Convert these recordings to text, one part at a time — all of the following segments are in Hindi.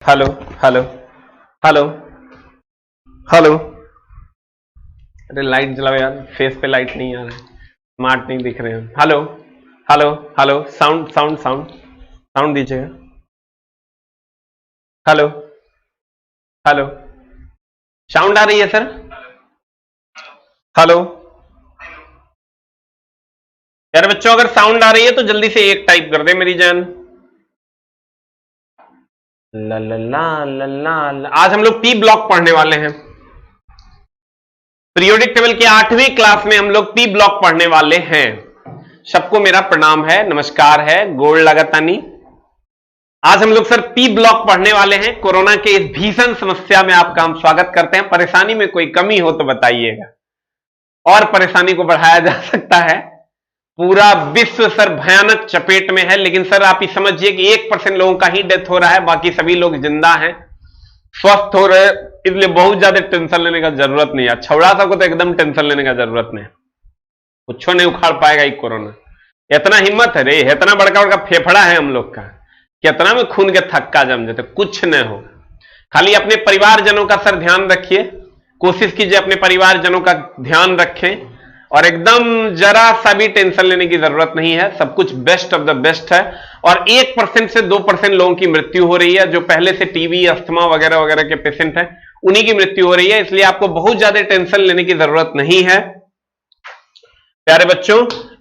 Hello hello hello hello. अरे लाइट जलाओ यार, फेस पे लाइट नहीं आ रहा है, स्मार्ट नहीं दिख रहे हैं। Hello hello hello, sound sound sound sound दीजिएगा। हेलो हेलो, साउंड आ रही है सर? हेलो यार बच्चों, अगर साउंड आ रही है तो जल्दी से एक टाइप कर दे मेरी जान। ला ला ला ला ला ला। आज हम लोग पी ब्लॉक पढ़ने वाले हैं। पीरियोडिक टेबल की 8वीं क्लास में हम लोग पी ब्लॉक पढ़ने वाले हैं। सबको मेरा प्रणाम है, नमस्कार है, गोड़ लगातानी। आज हम लोग सर पी ब्लॉक पढ़ने वाले हैं। कोरोना के इस भीषण समस्या में आपका हम स्वागत करते हैं। परेशानी में कोई कमी हो तो बताइएगा, और परेशानी को बढ़ाया जा सकता है। पूरा विश्व सर भयानक चपेट में है, लेकिन सर आप ही समझिए कि 1% लोगों का ही डेथ हो रहा है, बाकी सभी लोग जिंदा हैं, स्वस्थ हो रहे, इसलिए बहुत ज्यादा टेंशन लेने का जरूरत नहीं है। छौड़ा सबको तो एकदम टेंशन लेने का जरूरत नहीं, कुछ नहीं उखाड़ पाएगा ये कोरोना। इतना हिम्मत है रे, इतना बड़का बड़का फेफड़ा है हम लोग का, कितना में खून के थक्का जम जाते, कुछ नहीं हो। खाली अपने परिवारजनों का सर ध्यान रखिए, कोशिश कीजिए अपने परिवारजनों का ध्यान रखें, और एकदम जरा सा भी टेंशन लेने की जरूरत नहीं है। सब कुछ बेस्ट ऑफ द बेस्ट है। और 1% से 2% लोगों की मृत्यु हो रही है, जो पहले से टीबी, अस्थमा वगैरह वगैरह के पेशेंट हैं, उन्हीं की मृत्यु हो रही है। इसलिए आपको बहुत ज्यादा टेंशन लेने की जरूरत नहीं है। प्यारे बच्चों,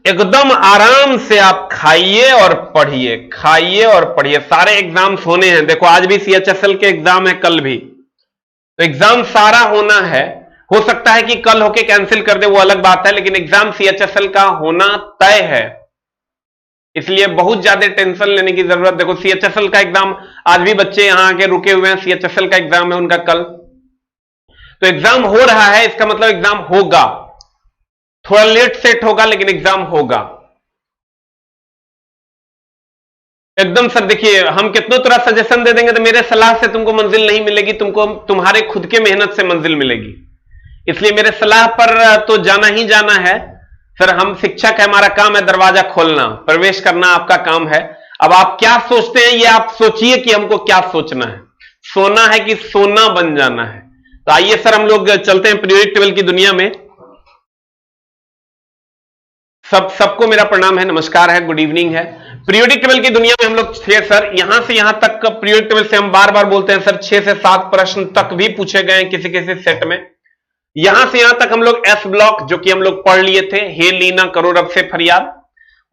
एकदम आराम से आप खाइए और पढ़िए, खाइए और पढ़िए। सारे एग्जाम्स होने हैं। देखो आज भी CHSL के एग्जाम है, कल भी, तो एग्जाम सारा होना है। हो सकता है कि कल होके कैंसिल कर दे, वो अलग बात है, लेकिन एग्जाम CHSL का होना तय है। इसलिए बहुत ज्यादा टेंशन लेने की जरूरत। देखो CHSL का एग्जाम आज भी बच्चे यहां आके रुके हुए हैं, CHSL का एग्जाम है उनका कल, तो एग्जाम हो रहा है, इसका मतलब एग्जाम होगा। थोड़ा लेट सेट होगा, लेकिन एग्जाम होगा एकदम। सर देखिए, हम कितना तरह सजेशन दे देंगे तो मेरे सलाह से तुमको मंजिल नहीं मिलेगी, तुमको तुम्हारे खुद के मेहनत से मंजिल मिलेगी। इसलिए मेरे सलाह पर तो जाना ही जाना है। सर हम शिक्षक है, हमारा काम है दरवाजा खोलना, प्रवेश करना आपका काम है। अब आप क्या सोचते हैं ये आप सोचिए कि हमको क्या सोचना है, सोना है कि सोना बन जाना है। तो आइए सर हम लोग चलते हैं पीरियोडिक टेबल की दुनिया में। सबको मेरा प्रणाम है, नमस्कार है, गुड इवनिंग है। पीरियोडिक टेबल की दुनिया में हम लोग थे सर, यहां से यहां तक पीरियोडिक टेबल से हम बार बार बोलते हैं सर 6 से 7 प्रश्न तक भी पूछे गए हैं किसी किसी सेट में। यहां से यहां तक हम लोग एस ब्लॉक जो कि हम लोग पढ़ लिए थे, हे लीना करो रब से फरियाद।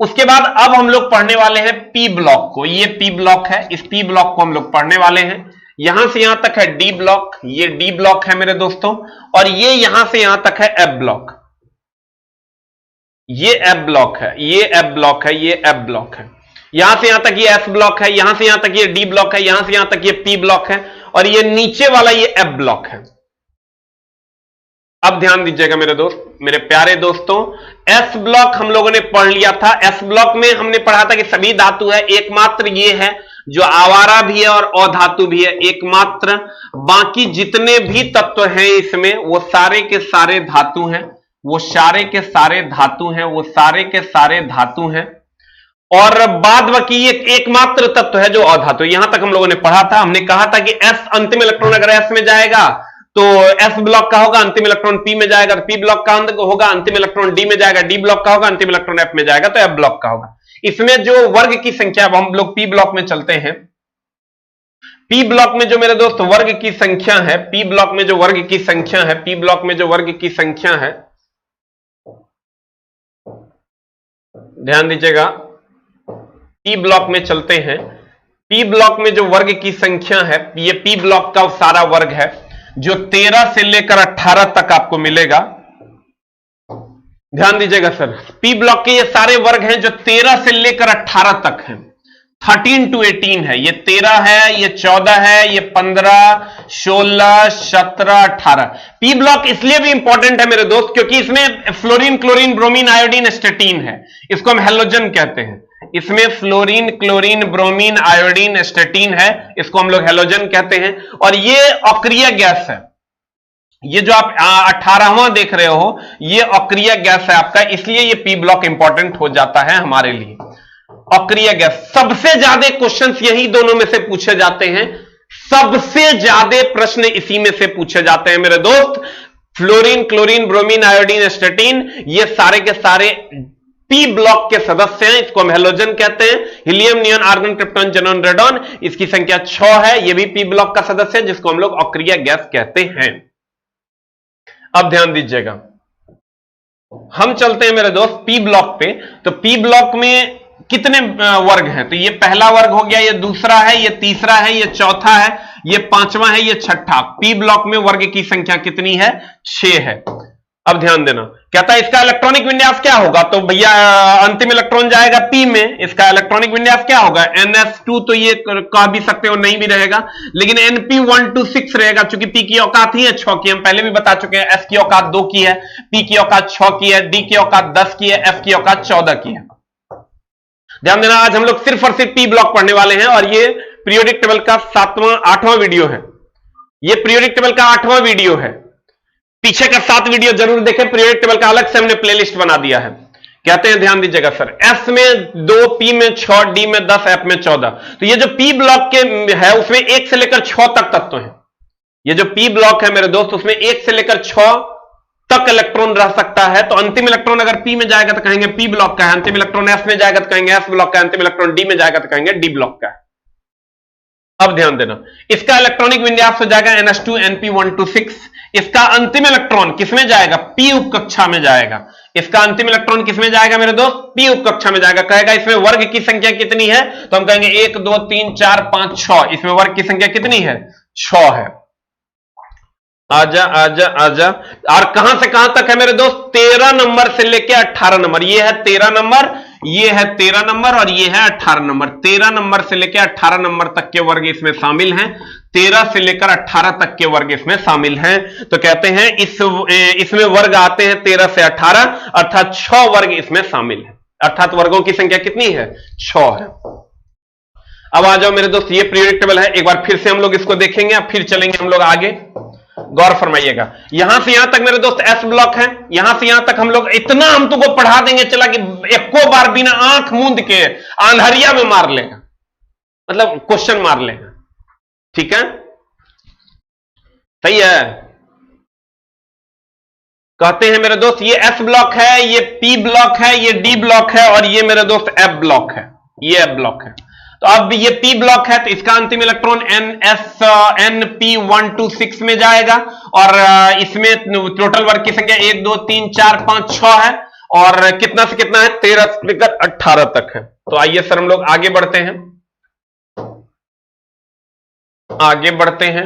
उसके बाद अब हम लोग पढ़ने वाले हैं पी ब्लॉक को। ये पी ब्लॉक है, इस पी ब्लॉक को हम लोग पढ़ने वाले हैं। यहां से यहां तक है डी ब्लॉक, ये डी ब्लॉक है मेरे दोस्तों, और ये यहां से यहां तक है एफ ब्लॉक, ये एफ ब्लॉक है, ये एफ ब्लॉक है, ये एफ ब्लॉक है। यहां से यहां तक ये एस ब्लॉक है, यहां से यहां तक ये डी ब्लॉक है, यहां से यहां तक ये पी ब्लॉक है, और ये नीचे वाला ये एफ ब्लॉक है। अब ध्यान दीजिएगा मेरे दोस्त, मेरे प्यारे दोस्तों, एस ब्लॉक हम लोगों ने पढ़ लिया था। एस ब्लॉक में हमने पढ़ा था कि सभी धातु है, एकमात्र ये है जो आवारा भी है और अधातु भी है, एकमात्र। बाकी जितने भी तत्व हैं इसमें वो सारे के सारे धातु हैं, वो सारे के सारे धातु हैं, वो सारे के सारे धातु हैं। और बाद बाकी ये एकमात्र तत्व है जो अधातु। यहां तक हम लोगों ने पढ़ा था। हमने कहा था कि एस अंतिम इलेक्ट्रॉन अगर एस में जाएगा तो एस ब्लॉक का होगा, अंतिम इलेक्ट्रॉन पी में जाएगा, पी ब्लॉक का होगा, अंतिम इलेक्ट्रॉन डी में जाएगा, डी ब्लॉक का होगा, अंतिम इलेक्ट्रॉन एफ में जाएगा, तो एफ ब्लॉक का होगा। इसमें जो वर्ग की संख्या, अब हम लोग पी ब्लॉक में चलते हैं। पी ब्लॉक में जो मेरे दोस्त वर्ग की संख्या है, पी ब्लॉक में जो वर्ग की संख्या है, पी ब्लॉक में जो वर्ग की संख्या है, ध्यान दीजिएगा, पी ब्लॉक में चलते हैं। पी ब्लॉक में जो वर्ग की संख्या है, ये पी ब्लॉक का सारा वर्ग है जो 13 से लेकर 18 तक आपको मिलेगा। ध्यान दीजिएगा सर, पी ब्लॉक के ये सारे वर्ग हैं जो 13 से लेकर 18 तक हैं। 13 to 18 है, ये 13 है, ये 14 है, ये 15, 16, 17, 18। पी ब्लॉक इसलिए भी इंपॉर्टेंट है मेरे दोस्त क्योंकि इसमें फ्लोरीन, क्लोरीन, ब्रोमीन, आयोडीन, स्टेटीन है। इसको हम हेलोजन कहते हैं। इसमें फ्लोरीन, क्लोरीन, ब्रोमीन, आयोडीन, स्टेटीन है, इसको हम लोग हेलोजन कहते हैं। और ये अक्रिय गैस है, ये जो आप 18वां देख रहे हो ये अक्रिय गैस है आपका, इसलिए ये पी ब्लॉक इंपॉर्टेंट हो जाता है हमारे लिए। अक्रिय गैस, सबसे ज्यादा क्वेश्चंस यही दोनों में से पूछे जाते हैं। सबसे ज्यादा प्रश्न इसी में से पूछे जाते हैं मेरे दोस्त। Fluorine, chlorine, bromine, iodine, astatine, ये सारे के सारे पी ब्लॉक के सदस्य हैं। इसको हम हेलोजन कहते हैं। Helium, neon, argon, krypton, xenon, radon, इसकी संख्या 6 है। ये भी पी ब्लॉक का सदस्य है, जिसको हम लोग अक्रिय गैस कहते हैं। अब ध्यान दीजिएगा, हम चलते हैं मेरे दोस्त पी ब्लॉक पे। तो पी ब्लॉक में कितने वर्ग हैं? तो ये पहला वर्ग हो गया, ये दूसरा है, ये तीसरा है, ये चौथा है, ये पांचवा है, ये छठा। पी ब्लॉक में वर्ग की संख्या कितनी है? 6 है। अब ध्यान देना, कहता है इसका इलेक्ट्रॉनिक विन्यास क्या होगा? तो भैया अंतिम इलेक्ट्रॉन जाएगा पी में, इसका इलेक्ट्रॉनिक विन्यास क्या होगा? NS2, तो ये कह भी सकते हो, नहीं भी रहेगा, लेकिन NP126 रहेगा, चूंकि पी की औकात ही है 6 की। हम पहले भी बता चुके हैं, S की औकात 2 की है, पी की औकात 6 की है, D की औकात 10 की है, F की औकात 14 की है। ध्यान देना, आज हम लोग सिर्फ और सिर्फ पी ब्लॉक पढ़ने वाले हैं, और ये पीरियोडिक टेबल का 8वां वीडियो है। ये पीरियोडिक टेबल का 8वां वीडियो है। पीछे का 7 वीडियो जरूर देखें, पीरियोडिक टेबल का अलग से हमने प्लेलिस्ट बना दिया है। कहते हैं, ध्यान दीजिएगा सर, S में 2, P में 6, D में 10, F में 14। तो ये जो P ब्लॉक के है उसमें 1 से लेकर 6 तक तत्व हैं। ये जो P ब्लॉक है मेरे दोस्त, उसमें 1 से लेकर 6 तक इलेक्ट्रॉन रह सकता है। तो अंतिम इलेक्ट्रॉन अगर P में जाएगा तो कहेंगे P ब्लॉक का है, अंतिम इलेक्ट्रॉन S में जाएगा तो कहेंगे S ब्लॉक का है, अंतिम इलेक्ट्रॉन D में जाएगा तो कहेंगे D ब्लॉक का है। अब ध्यान देना, इसका इलेक्ट्रॉनिक विन्यास हो जाएगा NH2 NP126। इसका अंतिम इलेक्ट्रॉन किसमें जाएगा? P उपकक्षा में जाएगा। इसका अंतिम इलेक्ट्रॉन किसमें जाएगा मेरे दोस्त? P उपकक्षा में जाएगा। कहेगा इसमें वर्ग की संख्या कितनी है? तो हम कहेंगे 1 2 3 4 5 6। इसमें वर्ग की संख्या कितनी है? 6 है। आजा आजा आजा। और कहां से कहां तक है मेरे दोस्त? 13 नंबर से लेके 18 नंबर। ये है 13 नंबर, ये है 13 नंबर, और ये है 18 नंबर। 13 नंबर से लेकर 18 नंबर तक के वर्ग इसमें शामिल हैं। 13 से लेकर 18 तक के वर्ग इसमें शामिल हैं। तो कहते हैं इसमें वर्ग आते हैं 13 से 18, अर्थात 6 वर्ग इसमें शामिल है। अर्थात वर्गों की संख्या कितनी है? 6 है। अब आ जाओ मेरे दोस्त, ये पीरियोडिक टेबल है। एक बार फिर से हम लोग इसको देखेंगे, अब फिर चलेंगे हम लोग आगे। गौर फरमाइएगा, यहां से यहां तक मेरे दोस्त S ब्लॉक है। यहां से यहां तक हम लोग इतना हम तुमको पढ़ा देंगे चला कि एको बार बिना आंख मूंद के आंधरिया में मार लेगा, मतलब क्वेश्चन मार लेगा। ठीक है, सही है। कहते हैं मेरे दोस्त, ये S ब्लॉक है, ये P ब्लॉक है, ये D ब्लॉक है, और ये मेरे दोस्त F ब्लॉक है। ये F ब्लॉक है। तो अब ये P ब्लॉक है, तो इसका अंतिम इलेक्ट्रॉन NP126 में जाएगा, और इसमें टोटल वर्ग की संख्या 1 2 3 4 5 6 है, और कितना से कितना है? 13 से लेकर 18 तक है। तो आइए सर हम लोग आगे बढ़ते हैं, आगे बढ़ते हैं।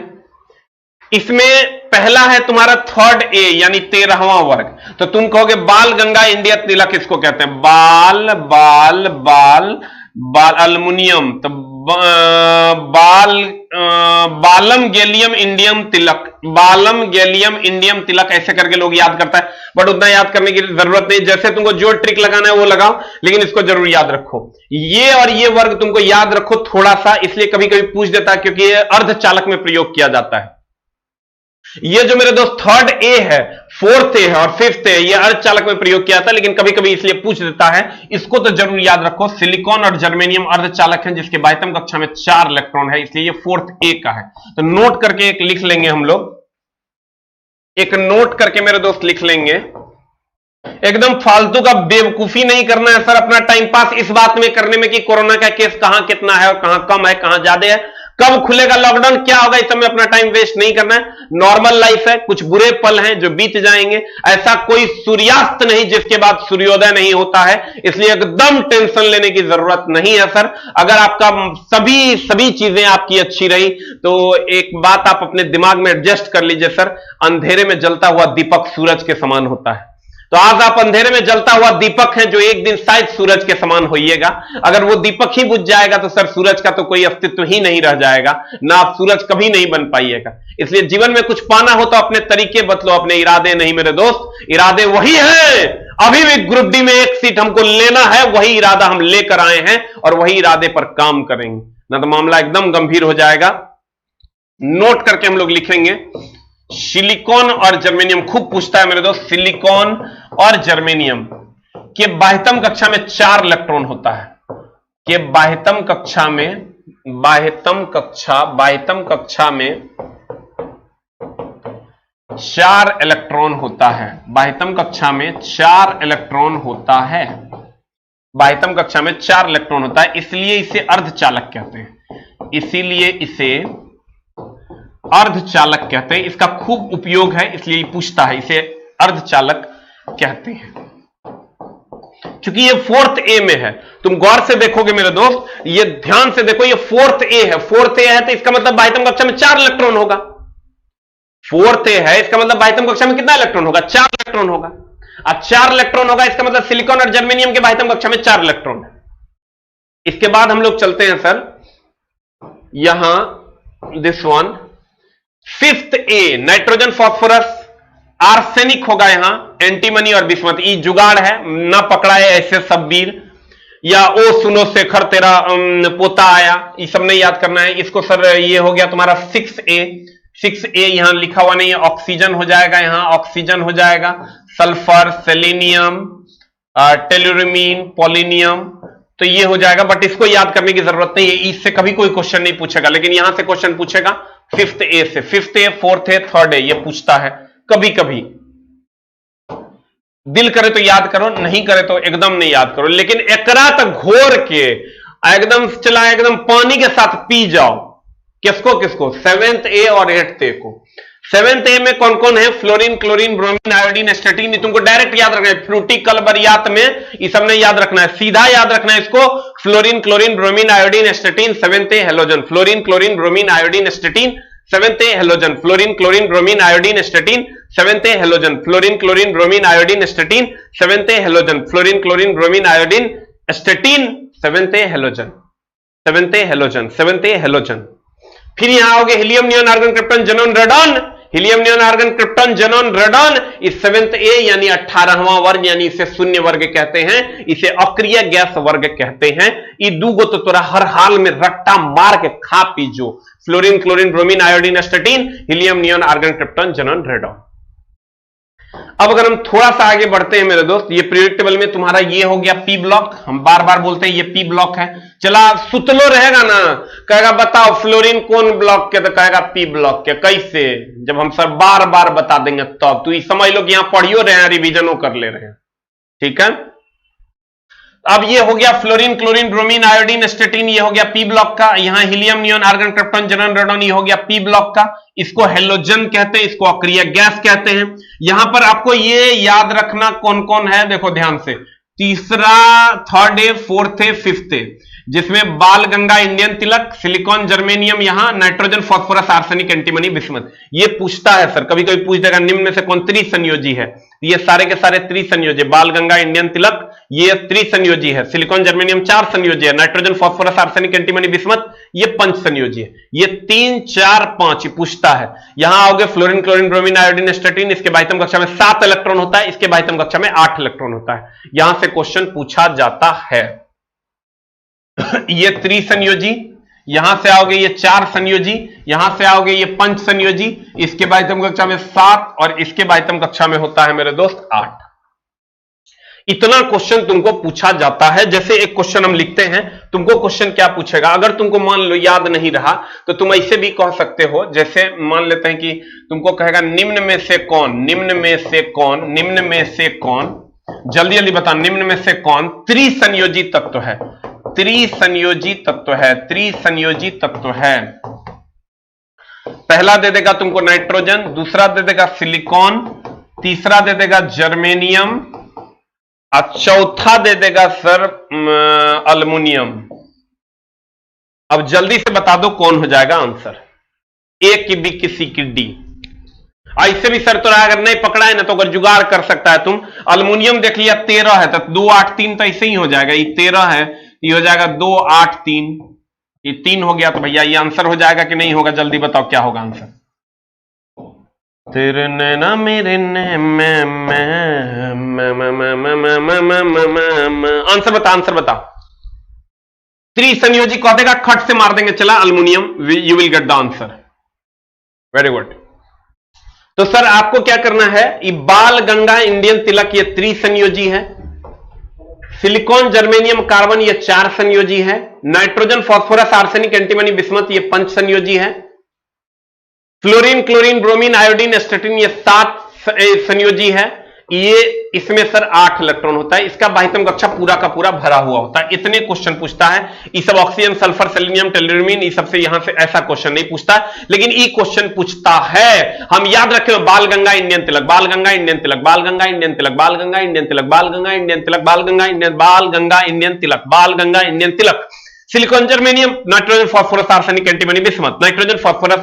इसमें पहला है तुम्हारा 3rd A, यानी 13वां वर्ग। तो तुम कहोगे बाल गंगा इंडिया तिलक इसको कहते हैं। बाल बाल बाल बाल अल्मुनियम, तो बालम गैलियम इंडियम तिलक, बालम गैलियम इंडियम तिलक, ऐसे करके लोग याद करता है, बट उतना याद करने की जरूरत नहीं। जैसे तुमको जो ट्रिक लगाना है वो लगाओ, लेकिन इसको जरूर याद रखो। ये और ये वर्ग तुमको याद रखो थोड़ा सा, इसलिए कभी कभी पूछ देता है, क्योंकि ये अर्धचालक में प्रयोग किया जाता है। ये जो मेरे दोस्त 3rd A है, 4th A है और 5th A, ये अर्धचालक में प्रयोग किया था, लेकिन कभी कभी इसलिए पूछ देता है। इसको तो जरूर याद रखो। सिलिकॉन और जर्मेनियम अर्धचालक हैं, जिसके बाह्यतम कक्षा में 4 इलेक्ट्रॉन है, इसलिए ये 4th A का है। तो नोट करके एक लिख लेंगे हम लोग, एक नोट करके मेरे दोस्त लिख लेंगे। एकदम फालतू का बेवकूफी नहीं करना है सर, अपना टाइम पास इस बात में करने में कि कोरोना का केस कहां कितना है और कहां कम है, कहां ज्यादा है, कब खुलेगा लॉकडाउन, क्या होगा, इस समय अपना टाइम वेस्ट नहीं करना है। नॉर्मल लाइफ है, कुछ बुरे पल हैं जो बीत जाएंगे। ऐसा कोई सूर्यास्त नहीं जिसके बाद सूर्योदय नहीं होता है, इसलिए एकदम टेंशन लेने की जरूरत नहीं है सर। अगर आपका सभी चीजें आपकी अच्छी रही तो एक बात आप अपने दिमाग में एडजस्ट कर लीजिए सर, अंधेरे में जलता हुआ दीपक सूरज के समान होता है। तो आज आप अंधेरे में जलता हुआ दीपक हैं, जो एक दिन शायद सूरज के समान होइएगा। अगर वो दीपक ही बुझ जाएगा तो सर सूरज का तो कोई अस्तित्व ही नहीं रह जाएगा, ना आप सूरज कभी नहीं बन पाइएगा। इसलिए जीवन में कुछ पाना हो तो अपने तरीके बदलो, अपने इरादे नहीं मेरे दोस्त। इरादे वही हैं, अभी भी ग्रुप डी में 1 सीट हमको लेना है, वही इरादा हम लेकर आए हैं और वही इरादे पर काम करेंगे, ना तो मामला एकदम गंभीर हो जाएगा। नोट करके हम लोग लिखेंगे, सिलिकॉन और जर्मेनियम खूब पूछता है मेरे दोस्त। सिलिकॉन और जर्मेनियम के बाह्यतम कक्षा में 4 इलेक्ट्रॉन होता है, के बाह्यतम कक्षा में बाह्यतम कक्षा में 4 इलेक्ट्रॉन होता है। बाह्यतम कक्षा में 4 इलेक्ट्रॉन होता है। बाह्यतम कक्षा में 4 इलेक्ट्रॉन होता है, इसलिए इसे अर्धचालक कहते हैं। इसीलिए इसे अर्धचालक कहते हैं। इसका खूब उपयोग है, इसलिए पूछता है, इसे अर्धचालक कहते हैं। क्योंकि ये 4th ए में है। तुम गौर से देखोगे मेरे दोस्त, ये ध्यान से देखो, ये 4th ए है। 4th ए है तो इसका मतलब बाह्यतम कक्षा में 4 इलेक्ट्रॉन होगा। 4th ए है, इसका मतलब बाह्यतम कक्षा में कितना इलेक्ट्रॉन होगा? 4 इलेक्ट्रॉन होगा। अब 4 इलेक्ट्रॉन होगा, इसका मतलब सिलिकॉन और जर्मेनियम के बाह्यतम कक्षा में 4 इलेक्ट्रॉन है। इसके बाद हम लोग चलते हैं सर यहां this one 5th A, nitrogen, phosphorus, arsenic होगा यहां, एंटीमनी और बिस्मथ। ई जुगाड़ है, ना पकड़ाए ऐसे सब वीर, या ओ सुनो शेखर तेरा पोता आया, ये सब नहीं याद करना है। इसको सर ये हो गया तुम्हारा 6A यहां लिखा हुआ नहीं है, ऑक्सीजन हो जाएगा, यहां ऑक्सीजन हो जाएगा, सल्फर, सेलेनियम, टेलुरिमीन, पोलिनियम, तो ये हो जाएगा। बट इसको याद करने की जरूरत नहीं है, इससे कभी कोई क्वेश्चन नहीं पूछेगा, लेकिन यहां से क्वेश्चन पूछेगा 5th ए से। 5th ए, 4th ए, 3rd ए, ये पूछता है कभी कभी। दिल करे तो याद करो, नहीं करे तो एकदम नहीं याद करो, लेकिन एकरा तक घोर के एकदम चला, एकदम पानी के साथ पी जाओ। किसको किसको? 7th ए और 8th ए को। 7th ए में कौन कौन है? Fluorine, chlorine, bromine, iodine, एस्टेटीन। तुमको डायरेक्ट याद रखना है, फ्रूटी कलबरियात में ये सब नहीं याद रखना है, सीधा याद रखना है इसको। Fluorine, chlorine, bromine, iodine, astatine, 7th A halogen. Fluorine, chlorine, bromine, iodine, astatine, 7th A halogen. Fluorine, chlorine, bromine, iodine, astatine, 7th A halogen. Fluorine, chlorine, bromine, iodine, astatine, 7th A halogen. Fluorine, chlorine, bromine, iodine, astatine, 7th A halogen. 7th A halogen, 7th A halogen. फिर यहां आओगे helium, neon, argon, krypton, xenon, radon. Helium, neon, argon, krypton, xenon, radon, इस 7th ए यानी 18वां वर्ग, यानी इसे शून्य वर्ग कहते हैं, इसे अक्रिय गैस वर्ग कहते हैं। ये दूगो तो तोरा हर हाल में रट्टा मार के खा पीजो। Fluorine, chlorine, bromine, iodine, astatine, helium, neon, argon, krypton, xenon, radon. अब अगर हम थोड़ा सा आगे बढ़ते हैं मेरे दोस्त, ये पीरियोडिक टेबल में तुम्हारा ये हो गया पी ब्लॉक। हम बार बार बोलते हैं ये पी ब्लॉक है। चला सुतलो रहेगा ना, कहेगा बताओ फ्लोरीन कौन ब्लॉक के, तो कहेगा पी ब्लॉक के। कैसे? जब हम सर बार बार बता देंगे तब। तो ये समझ लो कि यहां पढ़ियो रहे हैं, रिविजनों कर ले रहे हैं, ठीक है। अब ये हो गया fluorine, chlorine, bromine, iodine, astatine, ये हो गया पी ब्लॉक का। यहां helium, neon, argon, krypton, xenon, radon, ये हो गया पी ब्लॉक का। इसको हेलोजन कहते हैं, इसको अक्रिय गैस कहते हैं। यहां पर आपको ये याद रखना कौन कौन है, देखो ध्यान से। तीसरा, 3rd ए, 4th ए, 5th ए, जिसमें बाल Ganga, Indian Tilak, silicon, germanium, यहां nitrogen, phosphorus, arsenic, antimony, bismuth. ये पूछता है सर, कभी कभी पूछ देगा निम्न में से कौन त्रिसंयोजी है। ये सारे के सारे त्रिसंयोजी, बाल गंगा, इंडियन तिलक, ये त्रिसंयोजी है। सिलिकॉन, जर्मेनियम 4 संयोजी है। Nitrogen, phosphorus, arsenic, antimony, bismuth, ये 5 संयोजी है। ये 3, 4, 5 पूछता है। यहां आओगे फ्लोरीन, क्लोरीन, ब्रोमीन, आयोडीन, एस्टेटीन, इसके बाह्यतम कक्षा में 7 इलेक्ट्रॉन होता है, इसके बाह्यतम कक्षा में 8 इलेक्ट्रॉन होता है। यहां से क्वेश्चन पूछा जाता है। ये त्रिसंयोजी, यहां से आओगे ये 4 संयोजी, यहां से आओगे ये 5 संयोजी, इसके बाह्यतम कक्षा में 7 और इसके बाह्यतम कक्षा में होता है मेरे दोस्त 8। इतना क्वेश्चन तुमको पूछा जाता है। जैसे एक क्वेश्चन हम लिखते हैं, तुमको क्वेश्चन क्या पूछेगा, अगर तुमको मान लो याद नहीं रहा तो तुम ऐसे भी कह सकते हो। जैसे मान लेते हैं कि तुमको कहेगा निम्न में से कौन, निम्न में से कौन, निम्न में से कौन, जल्दी जल्दी बता, निम्न में से कौन त्रिसंयोजी तत्व है, त्रिसंयोजी तत्व है, त्रिसंयोजी तत्व है। पहला दे देगा तुमको नाइट्रोजन, दूसरा दे देगा सिलिकॉन, तीसरा दे देगा जर्मेनियम और चौथा दे देगा सर अल्युमिनियम। अब जल्दी से बता दो कौन हो जाएगा आंसर, ए की बी की सी की डी। ऐसे भी सर तो अगर नहीं पकड़ा है ना तो अगर जुगाड़ कर सकता है तुम। अल्युमिनियम देख लिया 13 है तो 2, 8, 3 तो ऐसे ही हो जाएगा। ये 13 है, ये हो जाएगा 2, 8, 3, ये 3 हो गया। तो भैया ये आंसर हो जाएगा कि नहीं होगा, जल्दी बताओ क्या होगा आंसर। तेरे नैना मेरे आंसर बता, आंसर बता। त्रिसंयोजी कह देगा, खट से मार देंगे, चला aluminium, you will get the answer. Very good. तो सर आपको क्या करना है, ये बाल गंगा, इंडियन तिलक, ये त्रिसंयोजी है। सिलिकॉन, जर्मेनियम, कार्बन ये 4 संयोजी है। Nitrogen, phosphorus, arsenic, antimony, bismuth ये 5 संयोजी है। फ्लोरीन, क्लोरीन, ब्रोमीन, आयोडीन, एस्टेटिन ये 7 संयोजी है। ये इसमें सर 8 इलेक्ट्रॉन होता है। इसका बाह्यतम कक्षा पूरा का पूरा भरा हुआ होता है। इतने क्वेश्चन पूछता है। ये सब ऑक्सीजन, सल्फर, सेलेनियम, टेलुरिन, ये सब से यहां से ऐसा क्वेश्चन नहीं पूछता, लेकिन ये क्वेश्चन पूछता है। हम याद रखें, बाल Ganga Indian Tilak, Bal Ganga Indian Tilak, Bal Ganga Indian Tilak, Bal Ganga Indian Tilak, Bal Ganga Indian Tilak, Bal Ganga Indian, बाल Ganga Indian Tilak, Bal Ganga Indian Tilak. Silicon, germanium, nitrogen, phosphorus, arsenic, antimony, bismuth, nitrogen, phosphorus,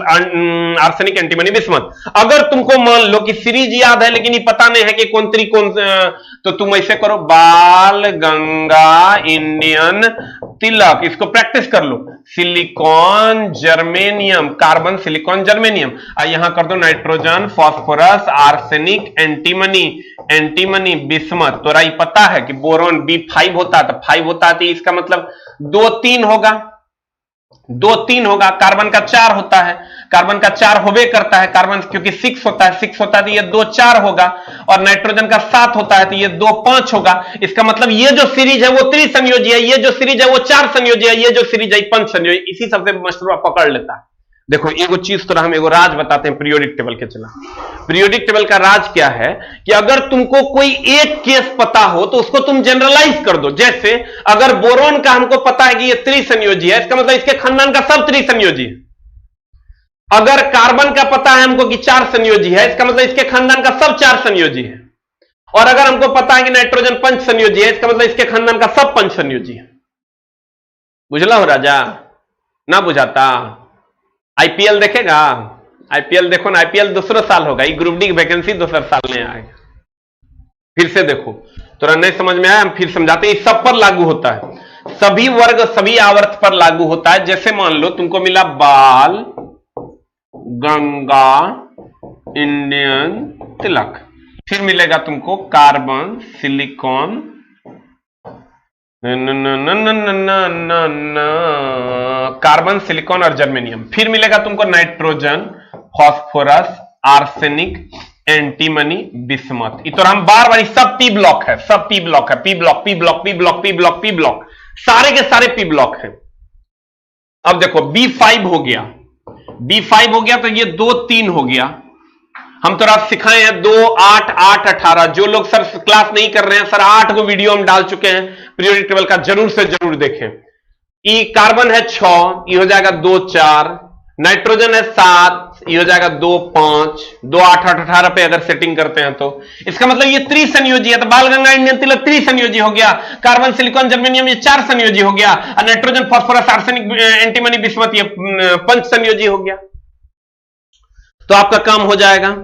arsenic, antimony, bismuth. अगर तुमको मान लो कि सीरीज याद है लेकिन ये पता नहीं है कि कौन तो तुम ऐसे करो, बाल गंगा इंडियन तिलक, इसको प्रैक्टिस कर लो। Silicon, germanium, carbon, silicon, germanium, और यहां कर दो nitrogen, phosphorus, arsenic, antimony, antimony, bismuth. तो राई पता है कि बोरॉन B5 होता है, तो 5 होता है, तो इसका मतलब 2-3 होगा, 2-3 होगा। कार्बन का 4 होता है, कार्बन का 4 होबे करता है, कार्बन क्योंकि 6 होता है, 6 होता है तो ये 2-4 होगा। और नाइट्रोजन का 7 होता है तो ये 2-5 होगा। इसका मतलब ये जो सीरीज है वो त्रिसंयोजी है, ये जो सीरीज है वो 4 संयोजी है, ये जो सीरीज है 5 संयोजी। इसी सबसे मास्टर पकड़ लेता है। देखो एगो चीज तो हम एगो राज बताते हैं पीरियोडिक टेबल के। चला, पीरियोडिक टेबल का राज क्या है कि अगर तुमको कोई एक केस पता हो तो उसको तुम जनरलाइज कर दो। जैसे अगर बोरोन का हमको पता है कि ये त्रिसंयोजी है, इसका मतलब इसके खानदान का सब त्रिसंयोजी है। अगर कार्बन का पता है हमको कि 4 संयोजी है, इसका मतलब इसके खानदान का सब 4 संयोजी है। और अगर हमको पता है कि नाइट्रोजन 5 संयोजी है, इसका मतलब इसके खानदान का सब 5 संयोजी है। बुझला हो राजा? ना बुझाता? आईपीएल देखेगा? आईपीएल देखो ना, आईपीएल दूसरा साल होगा, ये ग्रुप डी की वैकेंसी दूसरा साल में आएगा। फिर से देखो, तो नहीं समझ में आया, हम फिर समझाते हैं। सब पर लागू होता है, सभी वर्ग सभी आवर्त पर लागू होता है। जैसे मान लो तुमको मिला बाल गंगा इंडियन तिलक, फिर मिलेगा तुमको कार्बन, सिलिकॉन, कार्बन, सिलिकॉन और जर्मेनियम, फिर मिलेगा तुमको nitrogen, phosphorus, arsenic, antimony, bismuth. तो हम बार बार सब पी ब्लॉक है, सब पी ब्लॉक है, P block, P block, P block, P block, P block, सारे के सारे पी ब्लॉक है। अब देखो B5 हो गया, B5 हो गया तो ये 2-3 हो गया। हम तो रात सिखाए हैं 2, 8, 8, 18। जो लोग सर क्लास नहीं कर रहे हैं, सर 8 को वीडियो हम डाल चुके हैं पीरियोडिक टेबल का, जरूर से जरूर देखें। ई कार्बन है 6, ये हो जाएगा 2, 4। नाइट्रोजन है 7, ये हो जाएगा 2, 5। 2, 8, 8, 18 पे अगर सेटिंग करते हैं तो इसका मतलब ये त्रिसंयोजी है। तो बाल गंगा इंडियन तिलक त्रिसंयोजी हो गया, कार्बन, सिलिकॉन, जर्मेनियम ये 4 संयोजी हो गया, और nitrogen, phosphorus, arsenic, antimony, bismuth ये 5 संयोजी हो गया। तो आपका काम हो जाएगा।